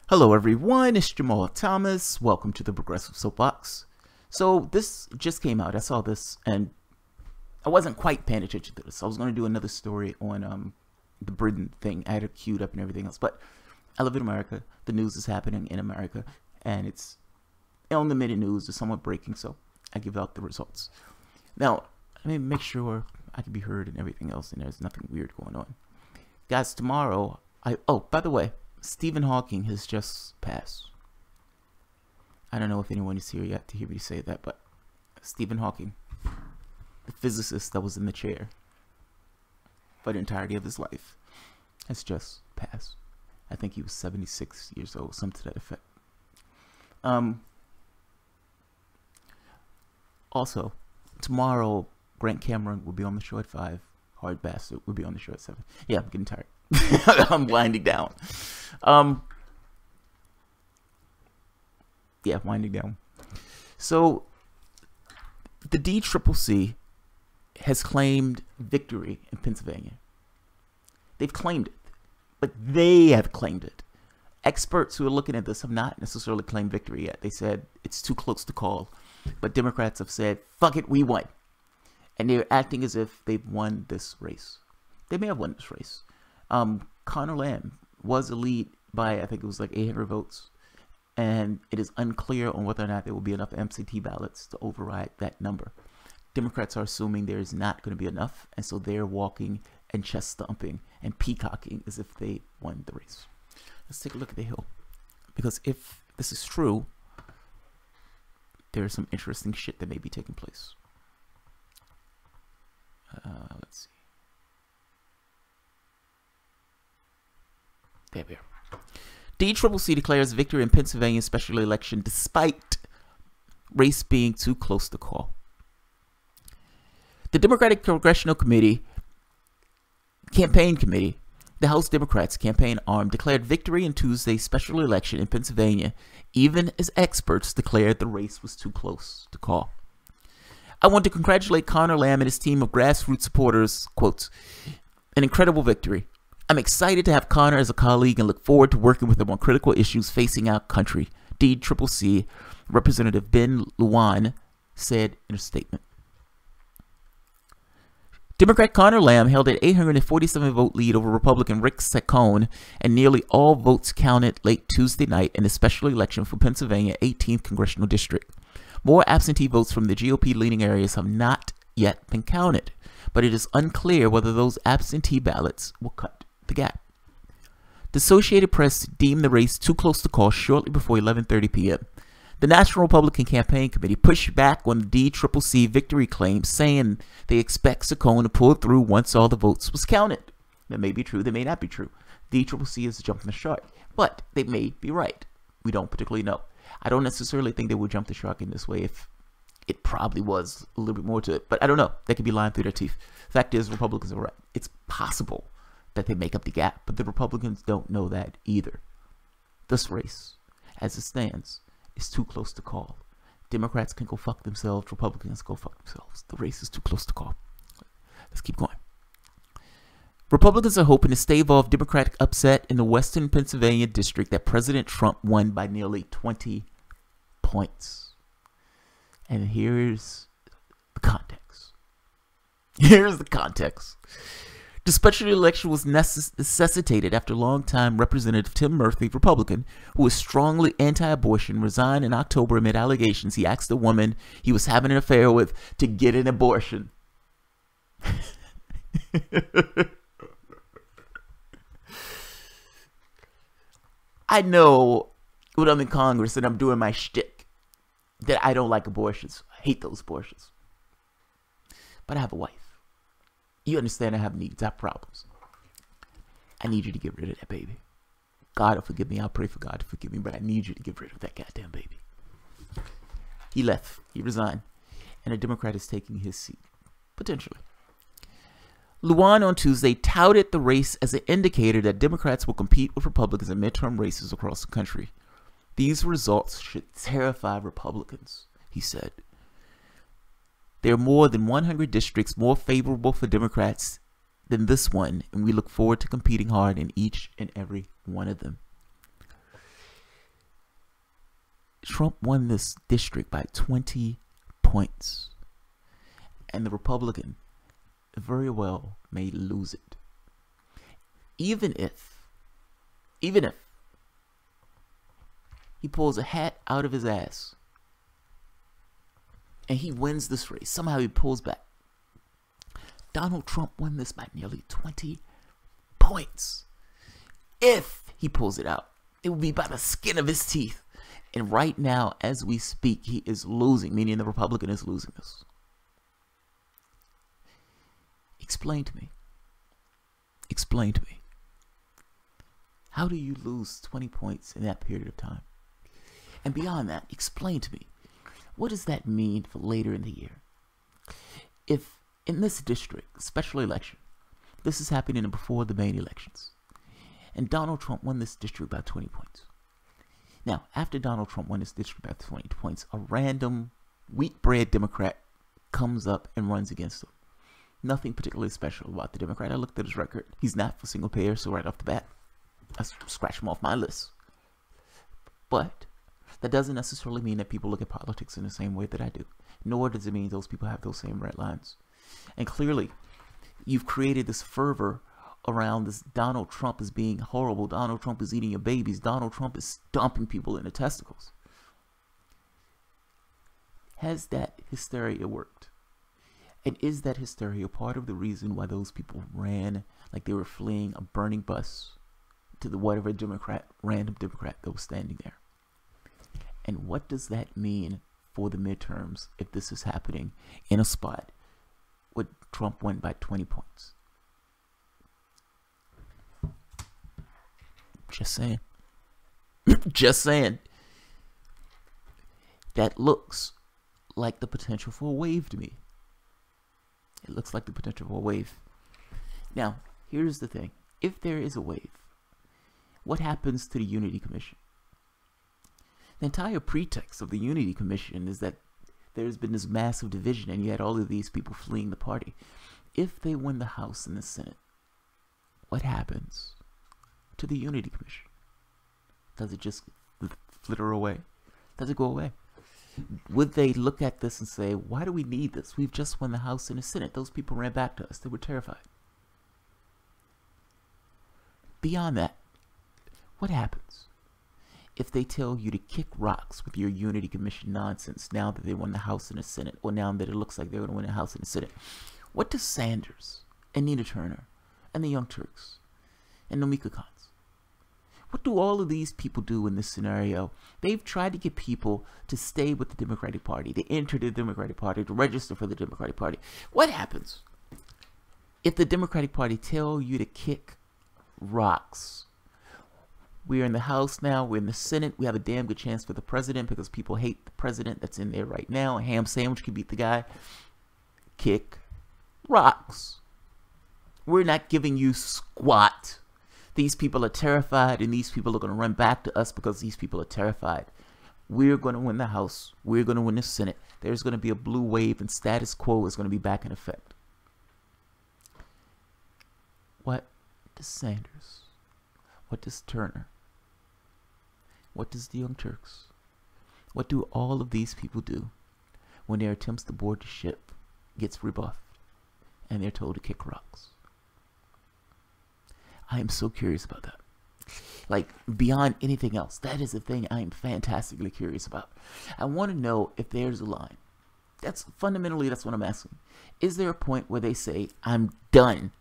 Hello everyone, it's Jamal Thomas. Welcome to the Progressive Soapbox. So this just came out. I saw this and I wasn't quite paying attention to this. I was going to do another story on the Britain thing. I had it queued up and everything else. But I live in America. The news is happening in America. And it's on the minute news. It's somewhat breaking. So I give out the results. Now, let me make sure I can be heard and everything else. And there's nothing weird going on. Guys, tomorrow, oh, by the way, Stephen Hawking has just passed. I don't know if anyone is here yet to hear me say that, but Stephen Hawking, the physicist that was in the chair for the entirety of his life, has just passed. I think he was 76 years old, something to that effect. Also, tomorrow, Grant Cameron will be on the show at 5. Hard Bastard will be on the show at 7. Yeah, I'm getting tired. I'm winding down. Yeah, winding down. So, the DCCC has claimed victory in Pennsylvania. They've claimed it, but they have claimed it. Experts who are looking at this have not necessarily claimed victory yet. They said it's too close to call, but Democrats have said, fuck it, we won. And they're acting as if they've won this race. They may have won this race. Conor Lamb was a lead by, I think it was like 800 votes. And it is unclear on whether or not there will be enough absentee ballots to override that number. Democrats are assuming there is not going to be enough. And so they're walking and chest stomping and peacocking as if they won the race. Let's take a look at the Hill. Because if this is true, there's some interesting shit that may be taking place. Let's see. There we are. DCCC declares victory in Pennsylvania special election despite race being too close to call. The Democratic Congressional Campaign Committee, the House Democrats' campaign arm, declared victory in Tuesday's special election in Pennsylvania, even as experts declared the race was too close to call. I want to congratulate Conor Lamb and his team of grassroots supporters, quotes, an incredible victory. I'm excited to have Conor as a colleague and look forward to working with him on critical issues facing our country, DCCC Representative Ben Lujan said in a statement. Democrat Conor Lamb held an 847-vote lead over Republican Rick Saccone, and nearly all votes counted late Tuesday night in the special election for Pennsylvania 18th Congressional District. More absentee votes from the GOP-leaning areas have not yet been counted, but it is unclear whether those absentee ballots will cut the gap. The Associated Press deemed the race too close to call shortly before 11:30 p.m. The National Republican Campaign Committee pushed back on the DCCC victory claims, saying they expect Saccone to pull through once all the votes was counted. That may be true, they may not be true. DCCC is jumping the shark, but they may be right. We don't particularly know. I don't necessarily think they would jump the shark in this way if it probably was a little bit more to it, but I don't know. They could be lying through their teeth. Fact is, Republicans are right. It's possible that they make up the gap, but the Republicans don't know that either. This race, as it stands, is too close to call. Democrats can go fuck themselves. Republicans go fuck themselves. The race is too close to call. Let's keep going. Republicans are hoping to stave off Democratic upset in the Western Pennsylvania district that President Trump won by nearly 20 points. And here's the context. Here's the context. The special election was necessitated after longtime Representative Tim Murphy, Republican, who was strongly anti-abortion, resigned in October amid allegations he asked a woman he was having an affair with to get an abortion. I know when I'm in Congress and I'm doing my shtick that I don't like abortions. I hate those abortions. But I have a wife. You understand I have needs, I have problems. I need you to get rid of that baby. God will forgive me. I'll pray for God to forgive me, but I need you to get rid of that goddamn baby. He left. He resigned. And a Democrat is taking his seat. Potentially. Lujan on Tuesday touted the race as an indicator that Democrats will compete with Republicans in midterm races across the country. These results should terrify Republicans, he said. There are more than 100 districts more favorable for Democrats than this one, and we look forward to competing hard in each and every one of them. Trump won this district by 20 points. And the Republican very well may lose it. Even if he pulls a hat out of his ass and he wins this race, somehow he pulls back. Donald Trump won this by nearly 20 points. If he pulls it out, it will be by the skin of his teeth. And right now, as we speak, he is losing, meaning the Republican is losing this. Explain to me. Explain to me. How do you lose 20 points in that period of time? And beyond that, explain to me, what does that mean for later in the year? If in this district, special election, this is happening before the main elections, and Donald Trump won this district by 20 points. Now, after Donald Trump won this district by 20 points, a random wheat-bread Democrat comes up and runs against him. Nothing particularly special about the Democrat. I looked at his record. He's not for single payer, so right off the bat, I scratch him off my list. But that doesn't necessarily mean that people look at politics in the same way that I do. Nor does it mean those people have those same red lines. And clearly, you've created this fervor around this Donald Trump as being horrible. Donald Trump is eating your babies. Donald Trump is stomping people in the testicles. Has that hysteria worked? And is that hysteria part of the reason why those people ran like they were fleeing a burning bus to the whatever random Democrat that was standing there? And what does that mean for the midterms if this is happening in a spot where Trump won by 20 points? Just saying. Just saying. That looks like the potential for a wave to me. It looks like the potential for a wave. Now, here's the thing. If there is a wave, what happens to the Unity Commission? The entire pretext of the Unity Commission is that there's been this massive division and you had all of these people fleeing the party. If they win the House and the Senate, what happens to the Unity Commission? Does it just flitter away? Does it go away? Would they look at this and say, why do we need this? We've just won the House and the Senate. Those people ran back to us. They were terrified. Beyond that, what happens if they tell you to kick rocks with your Unity Commission nonsense now that they won the House and the Senate, or now that it looks like they're going to win the House and the Senate? What does Sanders and Nina Turner and the Young Turks and Nomika Khan, what do all of these people do in this scenario? They've tried to get people to stay with the Democratic Party, to enter the Democratic Party, to register for the Democratic Party. What happens if the Democratic Party tell you to kick rocks? We're in the House now, we're in the Senate, we have a damn good chance for the president because people hate the president that's in there right now. A ham sandwich can beat the guy. Kick rocks. We're not giving you squat. These people are terrified, and these people are going to run back to us because these people are terrified. We're going to win the House. We're going to win the Senate. There's going to be a blue wave, and status quo is going to be back in effect. What does Sanders? What does Turner? What does the Young Turks? What do all of these people do when their attempts to board the ship gets rebuffed and they're told to kick rocks? I am so curious about that. Like, beyond anything else, that is the thing I am fantastically curious about. I want to know if there's a line. That's fundamentally, that's what I'm asking. Is there a point where they say, I'm done?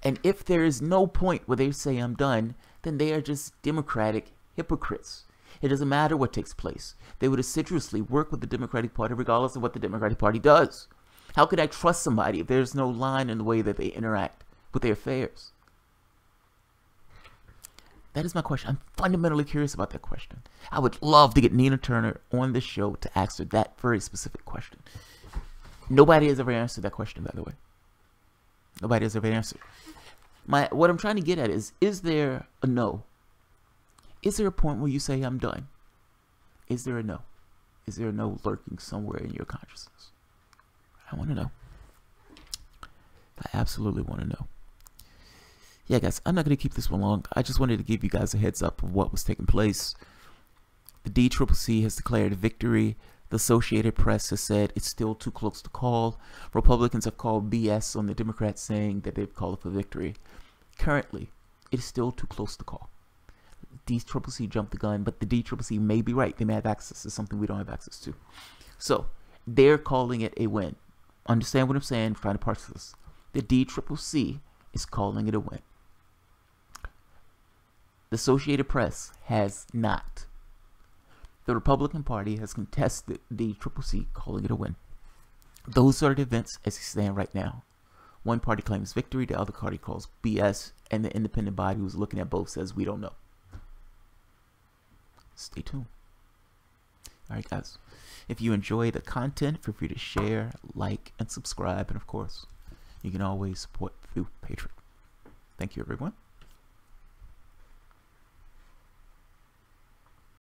And if there is no point where they say, I'm done, then they are just Democratic hypocrites. It doesn't matter what takes place. They would assiduously work with the Democratic Party regardless of what the Democratic Party does. How could I trust somebody if there's no line in the way that they interact with their affairs? That is my question. I'm fundamentally curious about that question. I would love to get Nina Turner on this show to answer that very specific question. Nobody has ever answered that question, by the way. Nobody has ever answered. What I'm trying to get at is there a no? Is there a point where you say, I'm done? Is there a no? Is there a no lurking somewhere in your consciousness? I want to know. I absolutely want to know. Yeah, guys, I'm not going to keep this one long. I just wanted to give you guys a heads up of what was taking place The DCCC has declared victory. The Associated Press has said it's still too close to call. Republicans have called BS on the Democrats, saying that they've called for victory. Currently, it is still too close to call. DCCC jumped the gun, but the DCCC may be right. They may have access to something we don't have access to. So they're calling it a win. Understand what I'm saying? Trying to parse this. The DCCC is calling it a win. The Associated Press has not. The Republican Party has contested the DCCC, calling it a win. Those are the events as they stand right now. One party claims victory, the other party calls BS, and the independent body who's looking at both says we don't know. Stay tuned. Alright guys, if you enjoy the content, feel free to share, like, and subscribe, and of course, you can always support through Patreon. Thank you everyone.